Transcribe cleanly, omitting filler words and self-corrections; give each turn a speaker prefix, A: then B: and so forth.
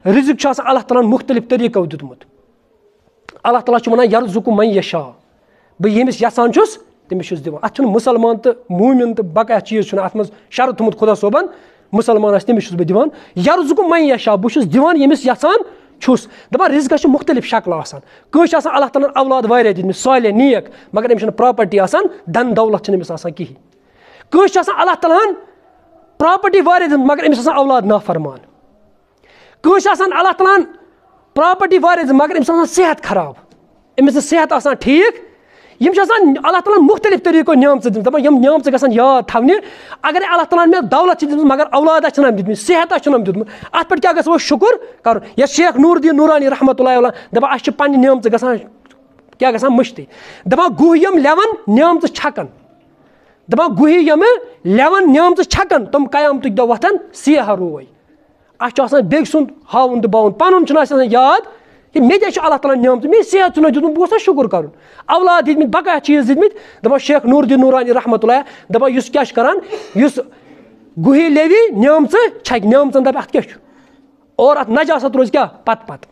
A: रिजिक अल्लाह ताला मुख्तलिफ तरीक़ों दितमुत अल्लाह ताला वनान यरज़ुक़ु मन यशा बह यमिस यसान तमिस दिवान अत मुसलमान तो मूमिन तो बका चीज़ अत मज शर्त थोमुत खुदा सोबन मुसलमान तमिस बह दिवान यरज़ुक़ु मन यशा बह दिवान यमिस यसान छुस दपान रिज़्क़स मुख्तलिफ शक्ल आसान कंस अल्लाह ताला औलाद वारिया दितमिस साले नेक मगर अमिस प्रॉपर्टी आसान धन दौलत अमिस आसान कहीं कंस अल्लाह ताला प्रॉपर्टी वारिया दितमिस मगर अमिस आसान औलाद नाफरमान कंस अल्लाह ताला प्रॉपर्टी वारिया दितमिस मगर अमिस आसान सेहत खराब अमिस सेहत आसान ठीक यम अल्लाह ताला मुख्तलिफ तरीक़ों नियामत दितमिस दपान यम नियामत गसन याद थवने अगर अल्लाह ताला मे दौलत दितमिस मगर औलाद दितमिस सेहत दितमिस अत पे क्या गो शुक्र कर ये शेख नूरुद्दीन नूरानी रहमतुल्लाह अलैह दपान अस पन्ने नियामत गसन क्या गसन मुश्ती दपान गुह यम लेवन नियामत छकन दपान गुह यम लेवन नियामत छकन तुम कयामत दो वथन सेह रोय अस बेग सुंद हाउन तो बाउन पन याद कि मे अल्लाह ताला नियामत मे सेहत दितमुत बह शुक्र कर औलाद दितमित बकाया चीज़ दितमित दपान शेख नूरुद्दीन नूरानी रहमतुल्लाह दपान युस क्या करान युस गुही लेवी नियामत छक नियामत दप अत क्या और अत नजासत रोज क्या पत